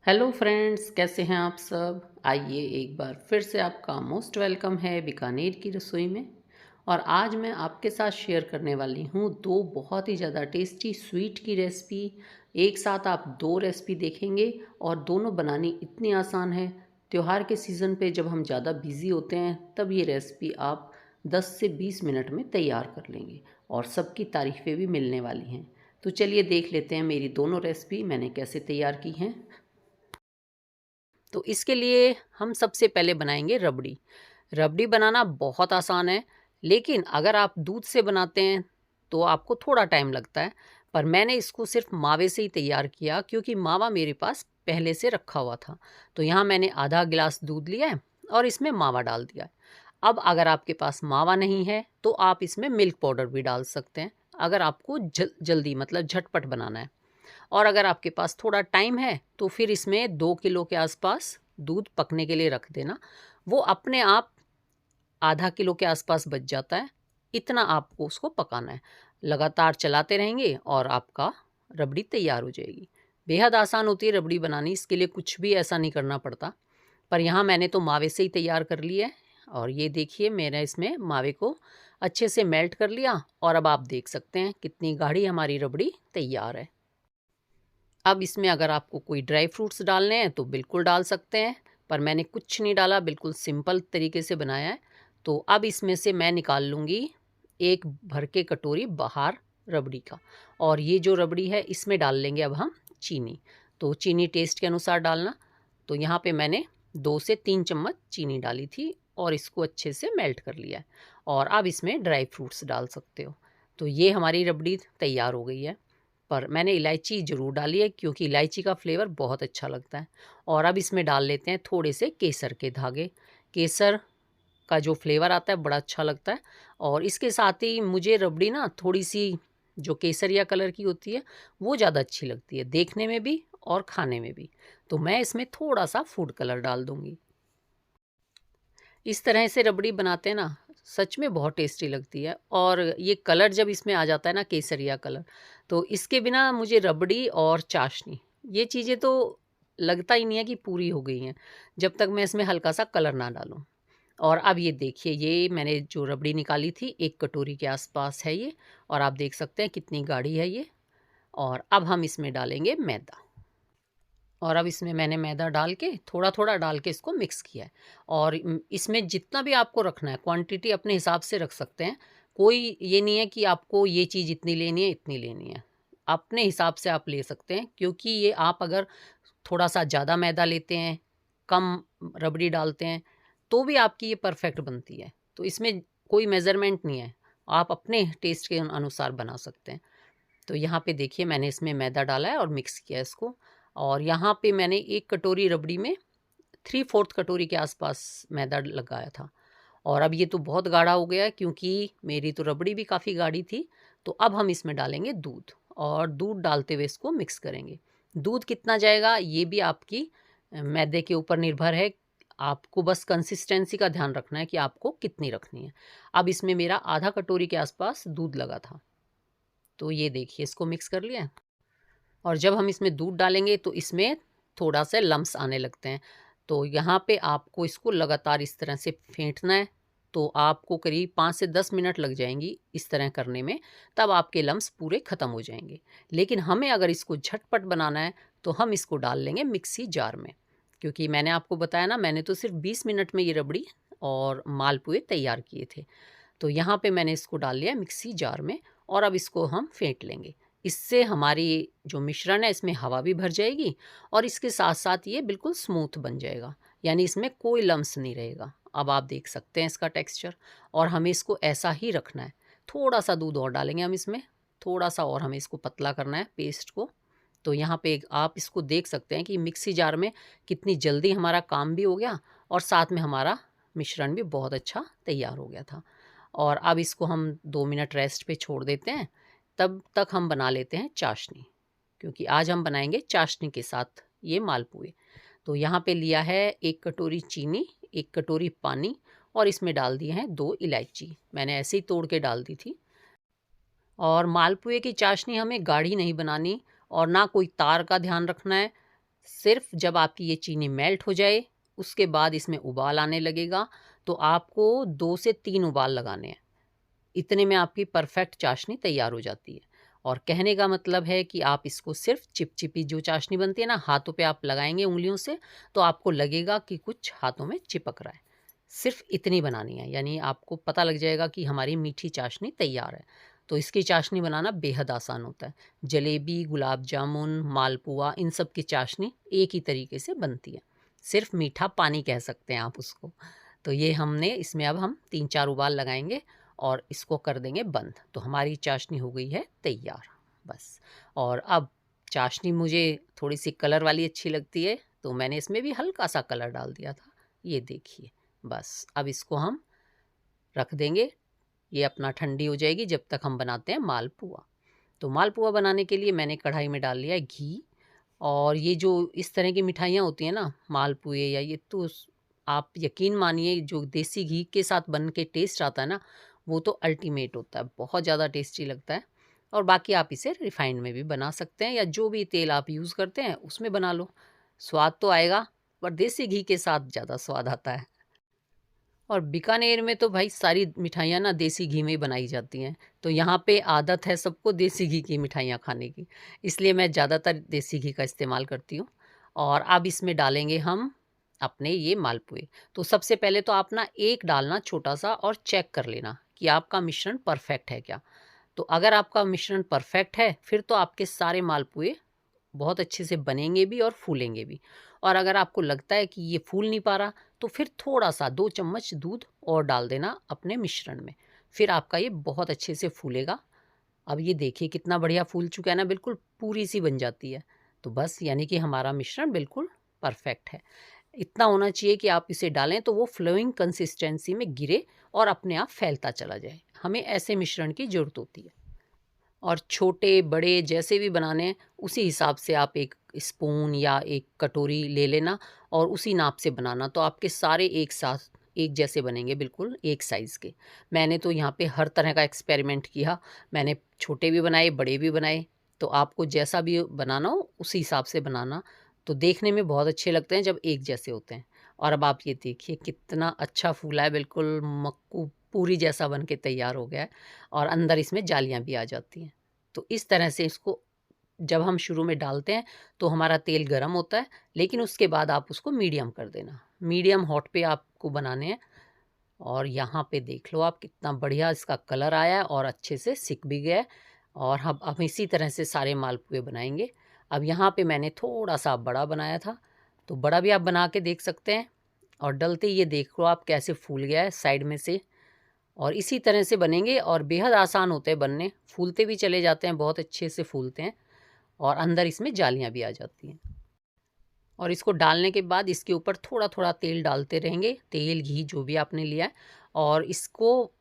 Hello friends, कैसे हैं आप सब। आइए एक बार फिर से आपका मोस्ट वेलकम है बीकानेर की रसोई में। और आज मैं आपके साथ शेयर करने वाली हूँ दो बहुत ही ज़्यादा टेस्टी स्वीट की रेसिपी। एक साथ आप दो रेसिपी देखेंगे और दोनों बनानी इतनी आसान है। त्यौहार के सीज़न पे जब हम ज़्यादा बिज़ी होते हैं तब ये रेसिपी आप 10 से 20 मिनट में तैयार कर लेंगे और सबकी तारीफ़ें भी मिलने वाली हैं। तो चलिए देख लेते हैं मेरी दोनों रेसिपी मैंने कैसे तैयार की हैं। तो इसके लिए हम सबसे पहले बनाएंगे रबड़ी। रबड़ी बनाना बहुत आसान है, लेकिन अगर आप दूध से बनाते हैं तो आपको थोड़ा टाइम लगता है। पर मैंने इसको सिर्फ मावे से ही तैयार किया क्योंकि मावा मेरे पास पहले से रखा हुआ था। तो यहाँ मैंने आधा गिलास दूध लिया है और इसमें मावा डाल दिया है। अब अगर आपके पास मावा नहीं है तो आप इसमें मिल्क पाउडर भी डाल सकते हैं, अगर आपको जल्दी मतलब झटपट बनाना है। और अगर आपके पास थोड़ा टाइम है तो फिर इसमें 2 किलो के आसपास दूध पकने के लिए रख देना। वो अपने आप आधा किलो के आसपास बच जाता है। इतना आपको उसको पकाना है। लगातार चलाते रहेंगे और आपका रबड़ी तैयार हो जाएगी। बेहद आसान होती है रबड़ी बनानी, इसके लिए कुछ भी ऐसा नहीं करना पड़ता। पर यहाँ मैंने तो मावे से ही तैयार कर लिया है। और ये देखिए मैंने इसमें मावे को अच्छे से मेल्ट कर लिया और अब आप देख सकते हैं कितनी गाढ़ी हमारी रबड़ी तैयार है। अब इसमें अगर आपको कोई ड्राई फ्रूट्स डालने हैं तो बिल्कुल डाल सकते हैं, पर मैंने कुछ नहीं डाला, बिल्कुल सिंपल तरीके से बनाया है। तो अब इसमें से मैं निकाल लूँगी एक भर के कटोरी बाहर रबड़ी का। और ये जो रबड़ी है इसमें डाल लेंगे अब हम चीनी। तो चीनी टेस्ट के अनुसार डालना। तो यहाँ पे मैंने 2 से 3 चम्मच चीनी डाली थी और इसको अच्छे से मेल्ट कर लिया है। और अब इसमें ड्राई फ्रूट्स डाल सकते हो। तो ये हमारी रबड़ी तैयार हो गई है। पर मैंने इलायची ज़रूर डाली है क्योंकि इलायची का फ्लेवर बहुत अच्छा लगता है। और अब इसमें डाल लेते हैं थोड़े से केसर के धागे। केसर का जो फ्लेवर आता है बड़ा अच्छा लगता है। और इसके साथ ही मुझे रबड़ी ना थोड़ी सी जो केसरिया कलर की होती है वो ज़्यादा अच्छी लगती है, देखने में भी और खाने में भी। तो मैं इसमें थोड़ा सा फूड कलर डाल दूँगी। इस तरह से रबड़ी बनाते हैं ना, सच में बहुत टेस्टी लगती है। और ये कलर जब इसमें आ जाता है ना, केसरिया कलर, तो इसके बिना मुझे रबड़ी और चाशनी ये चीज़ें तो लगता ही नहीं है कि पूरी हो गई हैं, जब तक मैं इसमें हल्का सा कलर ना डालूं। और अब ये देखिए, ये मैंने जो रबड़ी निकाली थी 1 कटोरी के आसपास है ये। और आप देख सकते हैं कितनी गाढ़ी है ये। और अब हम इसमें डालेंगे मैदा। और अब इसमें मैंने मैदा डाल के थोड़ा-थोड़ा डाल के इसको मिक्स किया है। और इसमें जितना भी आपको रखना है क्वांटिटी अपने हिसाब से रख सकते हैं। कोई ये नहीं है कि आपको ये चीज़ इतनी लेनी है, इतनी लेनी है। अपने हिसाब से आप ले सकते हैं, क्योंकि ये आप अगर थोड़ा-सा ज़्यादा मैदा लेते हैं, कम रबड़ी डालते हैं, तो भी आपकी ये परफेक्ट बनती है। तो इसमें कोई मेज़रमेंट नहीं है। आप अपने टेस्ट के अनुसार बना सकते हैं। तो यहाँ पे देखिए मैंने इसमें मैदा डाला है और मिक्स किया है इसको। और यहाँ पे मैंने 1 कटोरी रबड़ी में 3/4 कटोरी के आसपास मैदा लगाया था। और अब ये तो बहुत गाढ़ा हो गया है क्योंकि मेरी तो रबड़ी भी काफ़ी गाढ़ी थी। तो अब हम इसमें डालेंगे दूध और दूध डालते हुए इसको मिक्स करेंगे। दूध कितना जाएगा ये भी आपकी मैदे के ऊपर निर्भर है। आपको बस कंसिस्टेंसी का ध्यान रखना है कि आपको कितनी रखनी है। अब इसमें मेरा आधा कटोरी के आसपास दूध लगा था। तो ये देखिए इसको मिक्स कर लिया। और जब हम इसमें दूध डालेंगे तो इसमें थोड़ा सा लम्स आने लगते हैं। तो यहाँ पे आपको इसको लगातार इस तरह से फेंटना है। तो आपको करीब 5 से 10 मिनट लग जाएंगी इस तरह करने में, तब आपके लम्स पूरे ख़त्म हो जाएंगे। लेकिन हमें अगर इसको झटपट बनाना है तो हम इसको डाल लेंगे मिक्सी जार में। क्योंकि मैंने आपको बताया ना, मैंने तो सिर्फ 20 मिनट में ये रबड़ी और मालपुए तैयार किए थे। तो यहाँ पे मैंने इसको डाल लिया मिक्सी जार में। और अब इसको हम फेंट लेंगे। इससे हमारी जो मिश्रण है इसमें हवा भी भर जाएगी और इसके साथ साथ ये बिल्कुल स्मूथ बन जाएगा, यानी इसमें कोई लम्स नहीं रहेगा। अब आप देख सकते हैं इसका टेक्सचर। और हमें इसको ऐसा ही रखना है। थोड़ा सा दूध और डालेंगे हम इसमें, थोड़ा सा और हमें इसको पतला करना है पेस्ट को। तो यहाँ पे आप इसको देख सकते हैं कि मिक्सी जार में कितनी जल्दी हमारा काम भी हो गया और साथ में हमारा मिश्रण भी बहुत अच्छा तैयार हो गया था। और अब इसको हम 2 मिनट रेस्ट पे छोड़ देते हैं। तब तक हम बना लेते हैं चाशनी, क्योंकि आज हम बनाएंगे चाशनी के साथ ये मालपुए। तो यहाँ पे लिया है 1 कटोरी चीनी, 1 कटोरी पानी और इसमें डाल दिए हैं 2 इलायची। मैंने ऐसे ही तोड़ के डाल दी थी। और मालपुए की चाशनी हमें गाढ़ी नहीं बनानी और ना कोई तार का ध्यान रखना है। सिर्फ जब आपकी ये चीनी मेल्ट हो जाए, उसके बाद इसमें उबाल आने लगेगा, तो आपको 2 से 3 उबाल लगाने हैं। इतने में आपकी परफेक्ट चाशनी तैयार हो जाती है। और कहने का मतलब है कि आप इसको सिर्फ चिपचिपी जो चाशनी बनती है ना, हाथों पे आप लगाएंगे उंगलियों से, तो आपको लगेगा कि कुछ हाथों में चिपक रहा है। सिर्फ इतनी बनानी है, यानी आपको पता लग जाएगा कि हमारी मीठी चाशनी तैयार है। तो इसकी चाशनी बनाना बेहद आसान होता है। जलेबी, गुलाब जामुन, मालपुआ, इन सब की चाशनी एक ही तरीके से बनती है। सिर्फ मीठा पानी कह सकते हैं आप उसको। तो ये हमने इसमें अब हम 3-4 उबाल लगाएंगे और इसको कर देंगे बंद। तो हमारी चाशनी हो गई है तैयार, बस। और अब चाशनी मुझे थोड़ी सी कलर वाली अच्छी लगती है, तो मैंने इसमें भी हल्का सा कलर डाल दिया था। ये देखिए, बस अब इसको हम रख देंगे। ये अपना ठंडी हो जाएगी जब तक हम बनाते हैं मालपुआ। तो मालपुआ बनाने के लिए मैंने कढ़ाई में डाल लिया है घी। और ये जो इस तरह की मिठाइयाँ होती हैं ना, मालपुए या ये, तो आप यकीन मानिए जो देसी घी के साथ बन के टेस्ट आता है ना, वो तो अल्टीमेट होता है, बहुत ज़्यादा टेस्टी लगता है। और बाकी आप इसे रिफाइंड में भी बना सकते हैं, या जो भी तेल आप यूज़ करते हैं उसमें बना लो। स्वाद तो आएगा, पर देसी घी के साथ ज़्यादा स्वाद आता है। और बीकानेर में तो भाई सारी मिठाइयाँ ना देसी घी में ही बनाई जाती हैं। तो यहाँ पे आदत है सबको देसी घी की मिठाइयाँ खाने की, इसलिए मैं ज़्यादातर देसी घी का इस्तेमाल करती हूँ। और अब इसमें डालेंगे हम अपने ये मालपुए। तो सबसे पहले तो आप ना एक डालना छोटा-सा, और चेक कर लेना कि आपका मिश्रण परफेक्ट है क्या। तो अगर आपका मिश्रण परफेक्ट है, फिर तो आपके सारे मालपुए बहुत अच्छे से बनेंगे भी और फूलेंगे भी। और अगर आपको लगता है कि ये फूल नहीं पा रहा, तो फिर थोड़ा-सा 2 चम्मच दूध और डाल देना अपने मिश्रण में। फिर आपका ये बहुत अच्छे से फूलेगा। अब ये देखिए कितना बढ़िया फूल चुका है ना, बिल्कुल पूरी सी बन जाती है। तो बस यानी कि हमारा मिश्रण बिल्कुल परफेक्ट है। इतना होना चाहिए कि आप इसे डालें तो वो फ्लोइंग कंसिस्टेंसी में गिरे और अपने आप फैलता चला जाए। हमें ऐसे मिश्रण की ज़रूरत होती है। और छोटे बड़े जैसे भी बनाने हैं, उसी हिसाब से आप एक स्पून या एक कटोरी ले लेना और उसी नाप से बनाना, तो आपके सारे एक साथ एक जैसे बनेंगे, बिल्कुल एक साइज़ के। मैंने तो यहाँ पे हर तरह का एक्सपेरिमेंट किया। मैंने छोटे भी बनाए, बड़े भी बनाए। तो आपको जैसा भी बनाना हो उसी हिसाब से बनाना। तो देखने में बहुत अच्छे लगते हैं जब एक जैसे होते हैं। और अब आप ये देखिए कितना अच्छा फूला है, बिल्कुल मक्कू पूरी जैसा बन के तैयार हो गया है। और अंदर इसमें जालियाँ भी आ जाती हैं। तो इस तरह से इसको जब हम शुरू में डालते हैं तो हमारा तेल गरम होता है, लेकिन उसके बाद आप उसको मीडियम कर देना। मीडियम हॉट पे आपको बनाने हैं। और यहाँ पे देख लो आप कितना बढ़िया इसका कलर आया है और अच्छे से सिक भी गया है। और हम इसी तरह से सारे मालपुए बनाएंगे। अब यहाँ पे मैंने थोड़ा सा बड़ा बनाया था, तो बड़ा भी आप बना के देख सकते हैं। और डलते ही ये देख लो आप कैसे फूल गया है साइड में से। और इसी तरह से बनेंगे और बेहद आसान होते हैं बनने, फूलते भी चले जाते हैं, बहुत अच्छे से फूलते हैं। और अंदर इसमें जालियाँ भी आ जाती हैं। और इसको डालने के बाद इसके ऊपर थोड़ा-थोड़ा तेल डालते रहेंगे, तेल, घी जो भी आपने लिया है। और इसको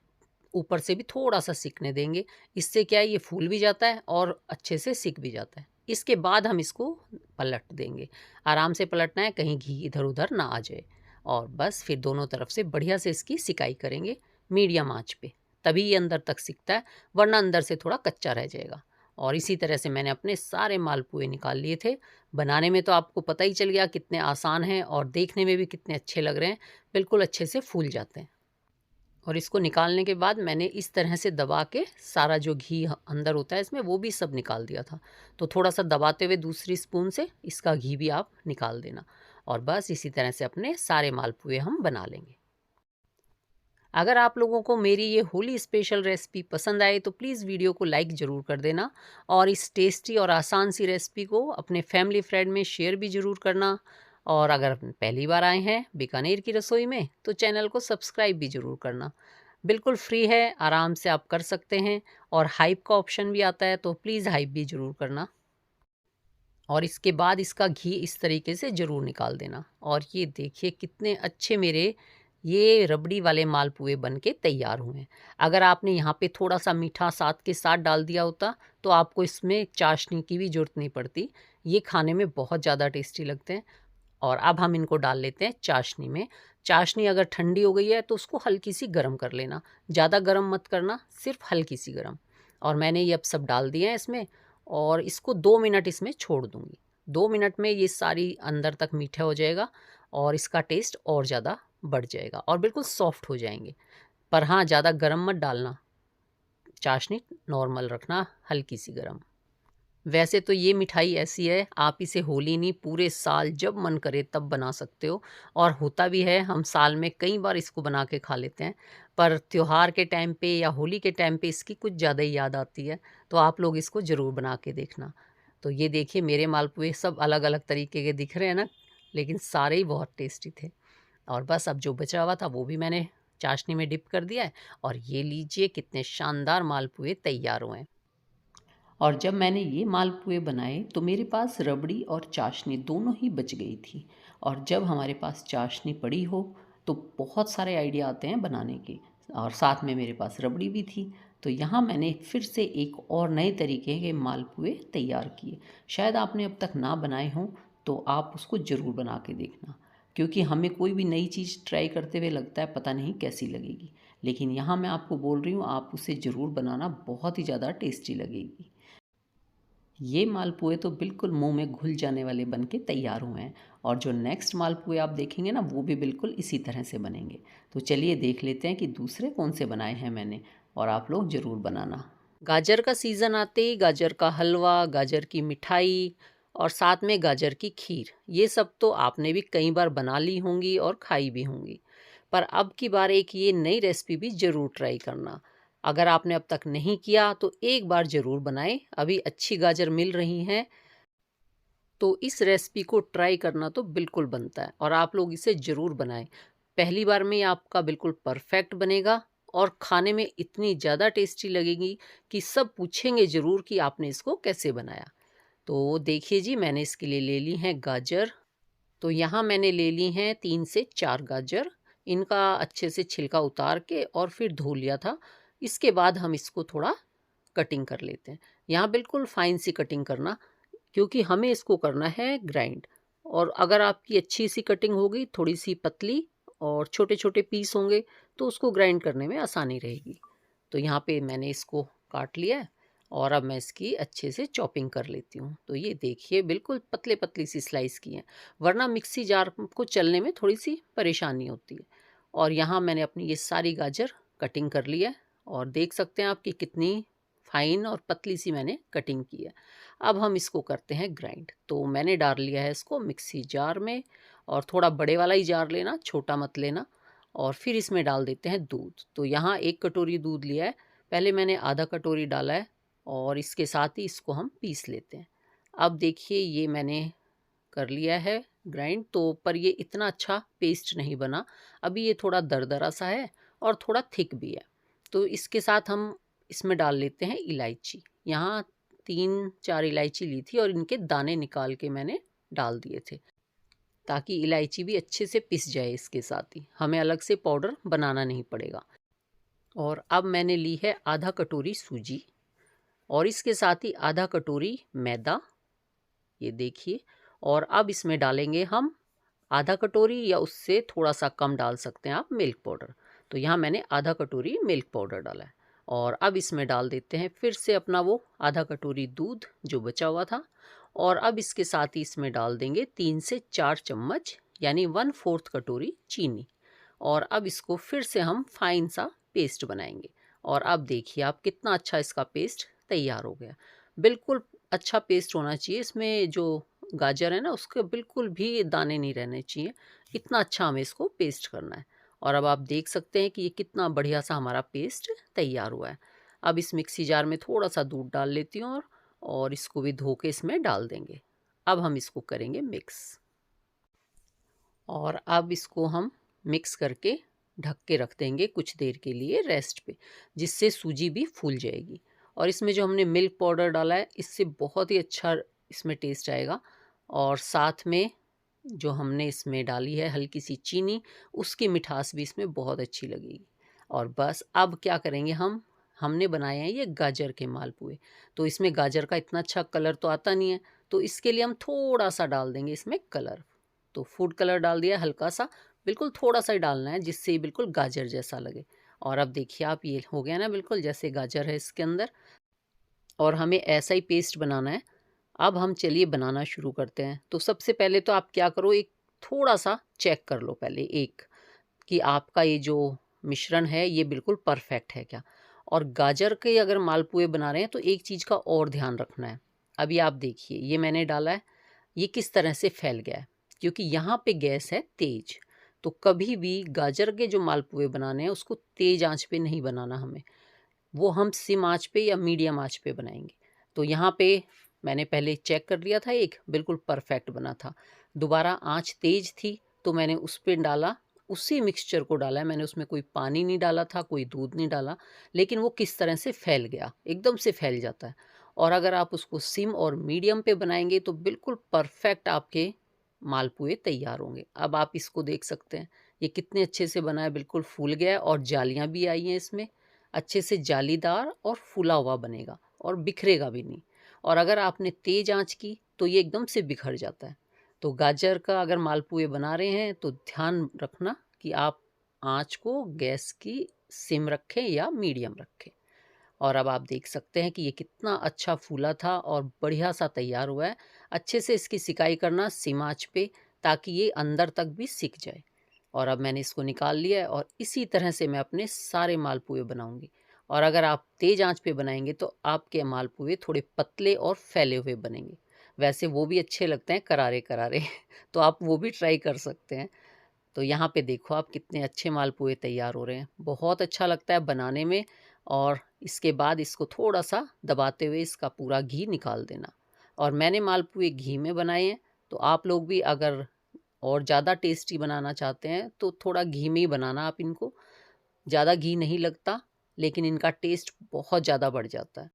ऊपर से भी थोड़ा-सा सिकने देंगे। इससे क्या है, ये फूल भी जाता है और अच्छे से सिक भी जाता है। इसके बाद हम इसको पलट देंगे। आराम से पलटना है, कहीं घी इधर-उधर ना आ जाए। और बस फिर दोनों तरफ से बढ़िया से इसकी सिकाई करेंगे मीडियम आँच पे। तभी ये अंदर तक सिकता है, वरना अंदर से थोड़ा कच्चा रह जाएगा। और इसी तरह से मैंने अपने सारे मालपुए निकाल लिए थे। बनाने में तो आपको पता ही चल गया कितने आसान हैं और देखने में भी कितने अच्छे लग रहे हैं, बिल्कुल अच्छे से फूल जाते हैं। और इसको निकालने के बाद मैंने इस तरह से दबा के सारा जो घी अंदर होता है इसमें, वो भी सब निकाल दिया था। तो थोड़ा सा दबाते हुए दूसरी स्पून से इसका घी भी आप निकाल देना। और बस इसी तरह से अपने सारे मालपुए हम बना लेंगे। अगर आप लोगों को मेरी ये होली स्पेशल रेसिपी पसंद आए तो प्लीज़ वीडियो को लाइक ज़रूर कर देना। और इस टेस्टी और आसान सी रेसिपी को अपने फैमिली फ्रेंड में शेयर भी ज़रूर करना। और अगर पहली बार आए हैं बीकानेर की रसोई में, तो चैनल को सब्सक्राइब भी ज़रूर करना। बिल्कुल फ्री है, आराम से आप कर सकते हैं। और हाइप का ऑप्शन भी आता है, तो प्लीज़ हाइप भी ज़रूर करना। और इसके बाद इसका घी इस तरीके से ज़रूर निकाल देना। और ये देखिए कितने अच्छे मेरे ये रबड़ी वाले मालपुए बन के तैयार हुए हैं। अगर आपने यहाँ पे थोड़ा सा मीठा साथ के साथ डाल दिया होता, तो आपको इसमें चाशनी की भी ज़रूरत नहीं पड़ती। ये खाने में बहुत ज़्यादा टेस्टी लगते हैं। और अब हम इनको डाल लेते हैं चाशनी में। चाशनी अगर ठंडी हो गई है तो उसको हल्की सी गर्म कर लेना, ज़्यादा गर्म मत करना, सिर्फ हल्की सी गर्म। और मैंने ये अब सब डाल दिए हैं इसमें। और इसको 2 मिनट इसमें छोड़ दूँगी। 2 मिनट में ये सारी अंदर तक मीठा हो जाएगा और इसका टेस्ट और ज़्यादा बढ़ जाएगा और बिल्कुल सॉफ्ट हो जाएंगे। पर हाँ, ज़्यादा गरम मत डालना, चाशनी नॉर्मल रखना, हल्की सी गरम। वैसे तो ये मिठाई ऐसी है, आप इसे होली नहीं पूरे साल जब मन करे तब बना सकते हो और होता भी है, हम साल में कई बार इसको बना के खा लेते हैं। पर त्योहार के टाइम पे या होली के टाइम पे इसकी कुछ ज़्यादा ही याद आती है, तो आप लोग इसको ज़रूर बना के देखना। तो ये देखिए मेरे मालपुए सब अलग-अलग तरीके के दिख रहे हैं ना, लेकिन सारे ही बहुत टेस्टी थे। और बस अब जो बचा हुआ था वो भी मैंने चाशनी में डिप कर दिया है और ये लीजिए कितने शानदार मालपुए तैयार हुए हैं। और जब मैंने ये मालपुए बनाए तो मेरे पास रबड़ी और चाशनी दोनों ही बच गई थी। और जब हमारे पास चाशनी पड़ी हो तो बहुत सारे आइडिया आते हैं बनाने के, और साथ में मेरे पास रबड़ी भी थी। तो यहाँ मैंने फिर से एक और नए तरीके के मालपुए तैयार किए। शायद आपने अब तक ना बनाए हों तो आप उसको ज़रूर बना के देखना, क्योंकि हमें कोई भी नई चीज़ ट्राई करते हुए लगता है पता नहीं कैसी लगेगी, लेकिन यहाँ मैं आपको बोल रही हूँ आप उसे ज़रूर बनाना, बहुत ही ज़्यादा टेस्टी लगेगी। ये मालपुए तो बिल्कुल मुंह में घुल जाने वाले बन के तैयार हुए हैं, और जो नेक्स्ट मालपुए आप देखेंगे ना वो भी बिल्कुल इसी तरह से बनेंगे। तो चलिए देख लेते हैं कि दूसरे कौन से बनाए हैं मैंने, और आप लोग ज़रूर बनाना। गाजर का सीज़न आते ही गाजर का हलवा, गाजर की मिठाई और साथ में गाजर की खीर, ये सब तो आपने भी कई बार बना ली होंगी और खाई भी होंगी। पर अब की बार एक ये नई रेसिपी भी ज़रूर ट्राई करना। अगर आपने अब तक नहीं किया तो एक बार ज़रूर बनाएं, अभी अच्छी गाजर मिल रही हैं, तो इस रेसिपी को ट्राई करना तो बिल्कुल बनता है और आप लोग इसे ज़रूर बनाएं। पहली बार में आपका बिल्कुल परफेक्ट बनेगा और खाने में इतनी ज़्यादा टेस्टी लगेगी कि सब पूछेंगे ज़रूर कि आपने इसको कैसे बनाया। तो देखिए जी, मैंने इसके लिए ले ली हैं गाजर। तो यहाँ मैंने ले ली हैं 3 से 4 गाजर। इनका अच्छे से छिलका उतार के और फिर धो लिया था। इसके बाद हम इसको थोड़ा कटिंग कर लेते हैं। यहाँ बिल्कुल फाइन सी कटिंग करना, क्योंकि हमें इसको करना है ग्राइंड। और अगर आपकी अच्छी सी कटिंग होगी, थोड़ी सी पतली और छोटे छोटे पीस होंगे, तो उसको ग्राइंड करने में आसानी रहेगी। तो यहाँ पे मैंने इसको काट लिया है और अब मैं इसकी अच्छे से चॉपिंग कर लेती हूँ। तो ये देखिए बिल्कुल पतले पतली सी स्लाइस की हैं, वरना मिक्सी जार को चलने में थोड़ी सी परेशानी होती है। और यहाँ मैंने अपनी ये सारी गाजर कटिंग कर ली है और देख सकते हैं आप कि कितनी फाइन और पतली सी मैंने कटिंग की है। अब हम इसको करते हैं ग्राइंड। तो मैंने डाल लिया है इसको मिक्सी जार में, और थोड़ा बड़े वाला ही जार लेना, छोटा मत लेना। और फिर इसमें डाल देते हैं दूध। तो यहाँ 1 कटोरी दूध लिया है, पहले मैंने आधा कटोरी डाला है और इसके साथ ही इसको हम पीस लेते हैं। अब देखिए ये मैंने कर लिया है ग्राइंड, तो पर ये इतना अच्छा पेस्ट नहीं बना, अभी ये थोड़ा दरदरा सा है और थोड़ा थिक भी है। तो इसके साथ हम इसमें डाल लेते हैं इलायची। यहाँ 3-4 इलायची ली थी और इनके दाने निकाल के मैंने डाल दिए थे, ताकि इलायची भी अच्छे से पिस जाए। इसके साथ ही हमें अलग से पाउडर बनाना नहीं पड़ेगा। और अब मैंने ली है आधा कटोरी सूजी और इसके साथ ही आधा कटोरी मैदा, ये देखिए। और अब इसमें डालेंगे हम आधा कटोरी या उससे थोड़ा सा कम डाल सकते हैं आप मिल्क पाउडर। तो यहाँ मैंने आधा कटोरी मिल्क पाउडर डाला है। और अब इसमें डाल देते हैं फिर से अपना वो आधा कटोरी दूध जो बचा हुआ था। और अब इसके साथ ही इसमें डाल देंगे 3 से 4 चम्मच यानी 1/4 कटोरी चीनी। और अब इसको फिर से हम फाइन सा पेस्ट बनाएंगे। और अब देखिए आप कितना अच्छा इसका पेस्ट तैयार हो गया। बिल्कुल अच्छा पेस्ट होना चाहिए, इसमें जो गाजर है ना उसके बिल्कुल भी दाने नहीं रहने चाहिए, इतना अच्छा हमें इसको पेस्ट करना है। और अब आप देख सकते हैं कि ये कितना बढ़िया सा हमारा पेस्ट तैयार हुआ है। अब इस मिक्सी जार में थोड़ा सा दूध डाल लेती हूँ और इसको भी धो के इसमें डाल देंगे। अब हम इसको करेंगे मिक्स। और अब इसको हम मिक्स करके ढक के रख देंगे कुछ देर के लिए रेस्ट पे, जिससे सूजी भी फूल जाएगी। और इसमें जो हमने मिल्क पाउडर डाला है इससे बहुत ही अच्छा इसमें टेस्ट आएगा। और साथ में जो हमने इसमें डाली है हल्की सी चीनी, उसकी मिठास भी इसमें बहुत अच्छी लगेगी। और बस अब क्या करेंगे हमने बनाए हैं ये गाजर के मालपुए। तो इसमें गाजर का इतना अच्छा कलर तो आता नहीं है, तो इसके लिए हम थोड़ा सा डाल देंगे इसमें कलर। तो फूड कलर डाल दिया हल्का सा, बिल्कुल थोड़ा सा ही डालना है जिससे ये बिल्कुल गाजर जैसा लगे। और अब देखिए आप ये हो गया ना बिल्कुल जैसे गाजर है इसके अंदर। और हमें ऐसा ही पेस्ट बनाना है। अब हम चलिए बनाना शुरू करते हैं। तो सबसे पहले तो आप क्या करो, एक थोड़ा-सा चेक कर लो पहले कि आपका ये जो मिश्रण है ये बिल्कुल परफेक्ट है क्या? और गाजर के अगर मालपुए बना रहे हैं तो एक चीज़ का और ध्यान रखना है। अभी आप देखिए ये मैंने डाला है, ये किस तरह से फैल गया है, क्योंकि यहाँ पे गैस है तेज़। तो कभी भी गाजर के जो मालपुए बनाने हैं उसको तेज़ आँच पे नहीं बनाना हमें। वो हम सिम आँच पे या मीडियम आँच पे बनाएँगे। तो यहाँ पे मैंने पहले चेक कर लिया था, एक बिल्कुल परफेक्ट बना था। दोबारा आँच तेज़ थी तो मैंने उस पे डाला, उसी मिक्सचर को डाला है मैंने, उसमें कोई पानी नहीं डाला था, कोई दूध नहीं डाला, लेकिन वो किस तरह से फैल गया, एकदम से फैल जाता है। और अगर आप उसको सिम और मीडियम पे बनाएँगे तो बिल्कुल परफेक्ट आपके मालपुए तैयार होंगे। अब आप इसको देख सकते हैं, ये कितने अच्छे से बना है, बिल्कुल फूल गया है और जालियाँ भी आई हैं इसमें। अच्छे से जालीदार और फूला हुआ बनेगा और बिखरेगा भी नहीं। और अगर आपने तेज़ आँच की तो ये एकदम से बिखर जाता है। तो गाजर का अगर मालपुए बना रहे हैं तो ध्यान रखना कि आप आँच को गैस की सिम रखें या मीडियम रखें। और अब आप देख सकते हैं कि ये कितना अच्छा फूला था और बढ़िया सा तैयार हुआ है। अच्छे से इसकी सिकाई करना सिम आँच पे, ताकि ये अंदर तक भी सिक जाए। और अब मैंने इसको निकाल लिया है और इसी तरह से मैं अपने सारे मालपुए बनाऊंगी। और अगर आप तेज़ आंच पे बनाएंगे तो आपके मालपुए थोड़े पतले और फैले हुए बनेंगे। वैसे वो भी अच्छे लगते हैं करारे करारे तो आप वो भी ट्राई कर सकते हैं। तो यहाँ पे देखो आप कितने अच्छे मालपुए तैयार हो रहे हैं, बहुत अच्छा लगता है बनाने में। और इसके बाद इसको थोड़ा सा दबाते हुए इसका पूरा घी निकाल देना। और मैंने मालपुए घी में बनाए हैं, तो आप लोग भी अगर और ज़्यादा टेस्टी बनाना चाहते हैं तो थोड़ा घी में ही बनाना आप इनको। ज़्यादा घी नहीं लगता, लेकिन इनका टेस्ट बहुत ज़्यादा बढ़ जाता है।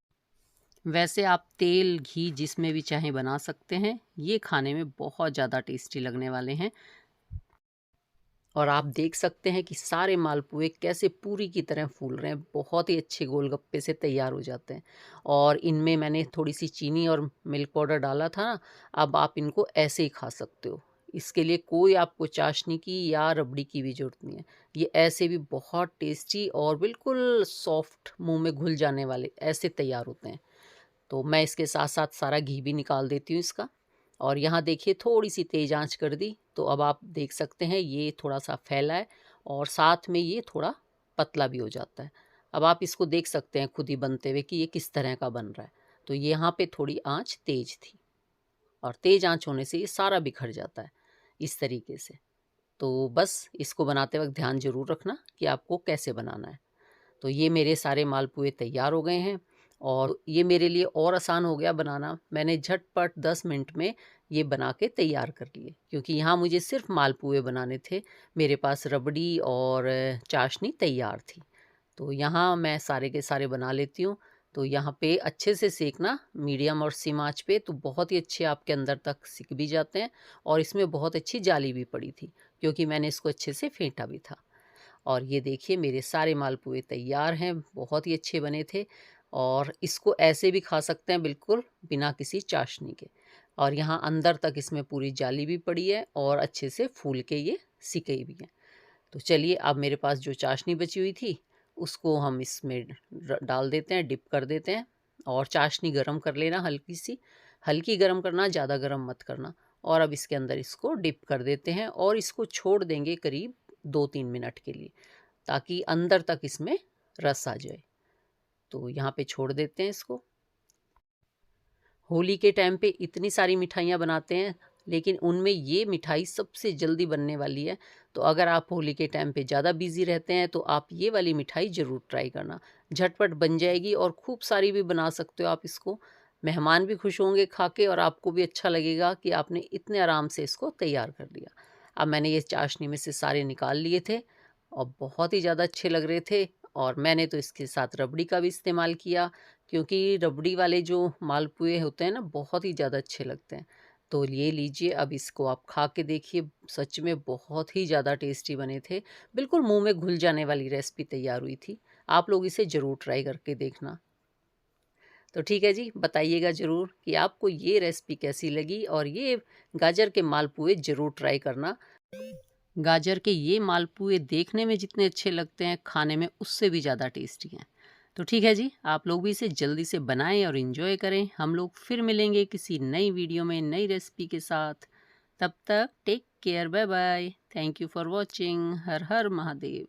वैसे आप तेल घी जिसमें भी चाहें बना सकते हैं, ये खाने में बहुत ज़्यादा टेस्टी लगने वाले हैं। और आप देख सकते हैं कि सारे मालपुए कैसे पूरी की तरह फूल रहे हैं, बहुत ही अच्छे गोलगप्पे से तैयार हो जाते हैं। और इनमें मैंने थोड़ी सी चीनी और मिल्क पाउडर डाला था ना, अब आप इनको ऐसे ही खा सकते हो। इसके लिए कोई आपको चाशनी की या रबड़ी की भी ज़रूरत नहीं है। ये ऐसे भी बहुत टेस्टी और बिल्कुल सॉफ्ट, मुँह में घुल जाने वाले ऐसे तैयार होते हैं। तो मैं इसके साथ-साथ सारा घी भी निकाल देती हूँ इसका। और यहाँ देखिए थोड़ी-सी तेज़ आँच कर दी, तो अब आप देख सकते हैं ये थोड़ा-सा फैला है और साथ में ये थोड़ा पतला भी हो जाता है। अब आप इसको देख सकते हैं खुद ही बनते हुए कि ये किस तरह का बन रहा है। तो यहाँ पे थोड़ी आँच तेज़ थी और तेज़ आँच होने से ये सारा बिखर जाता है, इस तरीके से। तो बस इसको बनाते वक़्त ध्यान ज़रूर रखना कि आपको कैसे बनाना है। तो ये मेरे सारे मालपुए तैयार हो गए हैं और ये मेरे लिए और आसान हो गया बनाना। मैंने झटपट 10 मिनट में ये बना के तैयार कर लिए, क्योंकि यहाँ मुझे सिर्फ़ मालपुए बनाने थे। मेरे पास रबड़ी और चाशनी तैयार थी। तो यहाँ मैं सारे के सारे बना लेती हूँ। तो यहाँ पे अच्छे से सेंकना मीडियम और सिम आँच पे, तो बहुत ही अच्छे आपके अंदर तक सिक भी जाते हैं। और इसमें बहुत अच्छी जाली भी पड़ी थी, क्योंकि मैंने इसको अच्छे से फेंटा भी था। और ये देखिए मेरे सारे मालपुए तैयार हैं, बहुत ही अच्छे बने थे। और इसको ऐसे भी खा सकते हैं बिल्कुल बिना किसी चाशनी के। और यहाँ अंदर तक इसमें पूरी जाली भी पड़ी है और अच्छे से फूल के ये सिके भी हैं। तो चलिए अब मेरे पास जो चाशनी बची हुई थी उसको हम इसमें डाल देते हैं, डिप कर देते हैं। और चाशनी गरम कर लेना हल्की सी, हल्की गरम करना, ज़्यादा गरम मत करना। और अब इसके अंदर इसको डिप कर देते हैं और इसको छोड़ देंगे करीब 2-3 मिनट के लिए, ताकि अंदर तक इसमें रस आ जाए। तो यहाँ पे छोड़ देते हैं इसको। होली के टाइम पे इतनी सारी मिठाइयाँ बनाते हैं, लेकिन उनमें ये मिठाई सबसे जल्दी बनने वाली है। तो अगर आप होली के टाइम पे ज़्यादा बिज़ी रहते हैं तो आप ये वाली मिठाई ज़रूर ट्राई करना। झटपट बन जाएगी और खूब सारी भी बना सकते हो आप इसको। मेहमान भी खुश होंगे खा के और आपको भी अच्छा लगेगा कि आपने इतने आराम से इसको तैयार कर लिया। अब मैंने ये चाशनी में से सारे निकाल लिए थे और बहुत ही ज़्यादा अच्छे लग रहे थे। और मैंने तो इसके साथ रबड़ी का भी इस्तेमाल किया, क्योंकि रबड़ी वाले जो मालपुए होते हैं ना बहुत ही ज़्यादा अच्छे लगते हैं। तो ये लीजिए, अब इसको आप खा के देखिए, सच में बहुत ही ज़्यादा टेस्टी बने थे। बिल्कुल मुँह में घुल जाने वाली रेसिपी तैयार हुई थी। आप लोग इसे ज़रूर ट्राई करके देखना। तो ठीक है जी, बताइएगा ज़रूर कि आपको ये रेसिपी कैसी लगी और ये गाजर के मालपुए ज़रूर ट्राई करना। गाजर के ये मालपुए देखने में जितने अच्छे लगते हैं, खाने में उससे भी ज़्यादा टेस्टी हैं। तो ठीक है जी, आप लोग भी इसे जल्दी से बनाएँ और एन्जॉय करें। हम लोग फिर मिलेंगे किसी नई वीडियो में, नई रेसिपी के साथ। तब तक take care, bye bye. Thank you for watching. हर हर महादेव।